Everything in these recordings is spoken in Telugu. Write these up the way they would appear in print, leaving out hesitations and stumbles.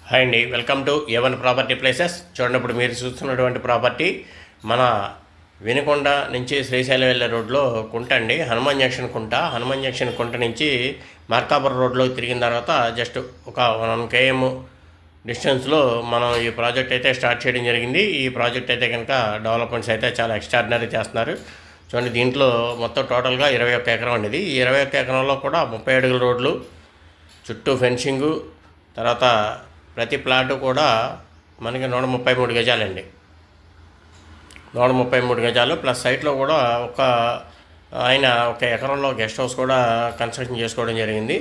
హాయ్ అండి, welcome to A1 property places. చూడండి, ఇప్పుడు మీరు చూస్తున్నటువంటి ప్రాపర్టీ మన వినుకొండ నుంచి శ్రీశైలం వెళ్ళే రోడ్లో కుంట అండి. హనుమాన్ జంక్షన్ కుంట నుంచి మార్కాపురం రోడ్లో తిరిగిన తర్వాత జస్ట్ ఒక 1 km డిస్టెన్స్లో మనం ఈ ప్రాజెక్ట్ అయితే స్టార్ట్ చేయడం జరిగింది. ఈ ప్రాజెక్ట్ అయితే కనుక డెవలప్మెంట్స్ అయితే చాలా ఎక్స్ట్రాడినరీ చేస్తున్నారు. చూడండి, దీంట్లో మొత్తం టోటల్గా 21 ఎకరం అండి. ఇది 21 ఎకరంలో కూడా 30 అడుగుల రోడ్లు, చుట్టూ ఫెన్సింగు, తర్వాత ప్రతి ప్లాటు కూడా మనకి 133 గజాలండి. 133 గజాలు ప్లస్ సైట్లో కూడా ఒక ఎకరంలో గెస్ట్ హౌస్ కూడా కన్స్ట్రక్షన్ చేసుకోవడం జరిగింది.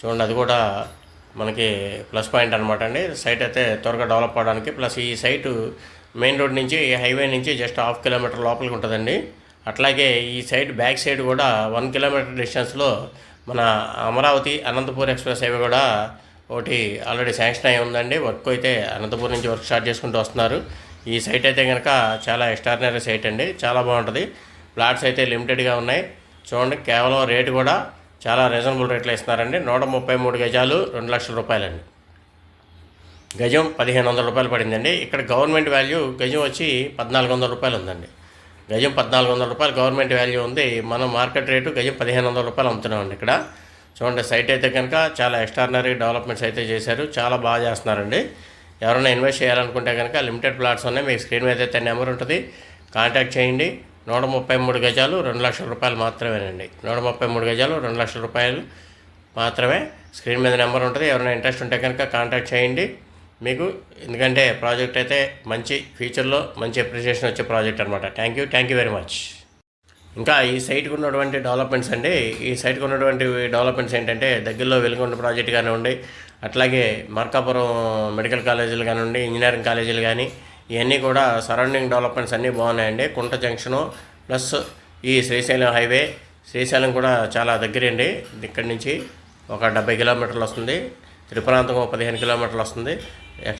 చూడండి, అది కూడా మనకి ప్లస్ పాయింట్ అనమాట అండి. సైట్ అయితే త్వరగా డెవలప్ అవడానికి. ప్లస్ ఈ సైటు మెయిన్ రోడ్ నుంచి, హైవే నుంచి జస్ట్ 1/2 కిలోమీటర్ లోపలికి ఉంటుందండి. అట్లాగే ఈ సైడ్ బ్యాక్ సైడ్ కూడా 1 కిలోమీటర్ డిస్టెన్స్లో మన అమరావతి అనంతపూర్ ఎక్స్ప్రెస్ హైవే కూడా ఒకటి ఆల్రెడీ శాంక్షన్ అయి ఉందండి. వర్క్ అయితే అనంతపూర్ నుంచి వర్క్ స్టార్ట్ చేసుకుంటూ వస్తున్నారు. ఈ సైట్ అయితే కనుక చాలా ఎక్స్ట్రాడినరీ సైట్ అండి, చాలా బాగుంటుంది. ప్లాట్స్ అయితే లిమిటెడ్గా ఉన్నాయి. చూడండి, కేవలం రేటు కూడా చాలా రీజనబుల్ రేట్లో ఇస్తున్నారండి. 133 గజాలు 2 లక్షల రూపాయలండి. గజం 1500 రూపాయలు పడిందండి. ఇక్కడ గవర్నమెంట్ వాల్యూ గజం వచ్చి 1400 రూపాయలు ఉందండి. గజం 1400 రూపాయలు గవర్నమెంట్ వాల్యూ ఉంది. మనం మార్కెట్ రేటు గజం 1500 రూపాయలు అమ్ముతున్నామండి ఇక్కడ. చూడండి, సైట్ అయితే కనుక చాలా ఎక్స్ట్రాడినరీ డెవలప్మెంట్స్ అయితే చేశారు, చాలా బాగా చేస్తున్నారండి. ఎవరైనా ఇన్వెస్ట్ చేయాలనుకుంటే కనుక లిమిటెడ్ ప్లాట్స్ ఉన్నాయి. మీకు స్క్రీన్ మీద అయితే నెంబర్ ఉంటుంది, కాంటాక్ట్ చేయండి. 133 గజాలు 2 లక్షల రూపాయలు మాత్రమేనండి. 133 గజాలు 2 లక్షల రూపాయలు మాత్రమే. స్క్రీన్ మీద నెంబర్ ఉంటుంది. ఎవరైనా ఇంట్రెస్ట్ ఉంటే కనుక కాంటాక్ట్ చేయండి మీకు. ఎందుకంటే ప్రాజెక్ట్ అయితే మంచి ఫ్యూచర్లో మంచి అప్రిషియేషన్ వచ్చే ప్రాజెక్ట్ అనమాట. Thank you very much. ఇంకా ఈ సైట్కి ఉన్నటువంటి డెవలప్మెంట్స్ అండి, ఈ సైట్కి ఉన్నటువంటి డెవలప్మెంట్స్ ఏంటంటే దగ్గరలో వెలుగొండ ప్రాజెక్ట్ కానివ్వండి, అట్లాగే మార్కాపురం మెడికల్ కాలేజీలు కానివ్వండి, ఇంజనీరింగ్ కాలేజీలు కానీ, ఇవన్నీ కూడా సరౌండింగ్ డెవలప్మెంట్స్ అన్నీ బాగున్నాయండి. కుంట జంక్షను ప్లస్ ఈ శ్రీశైలం హైవే. శ్రీశైలం కూడా చాలా దగ్గరండి. ఇక్కడి నుంచి ఒక 70 కిలోమీటర్లు వస్తుంది. త్రిపురాంతకం 15 కిలోమీటర్లు వస్తుంది.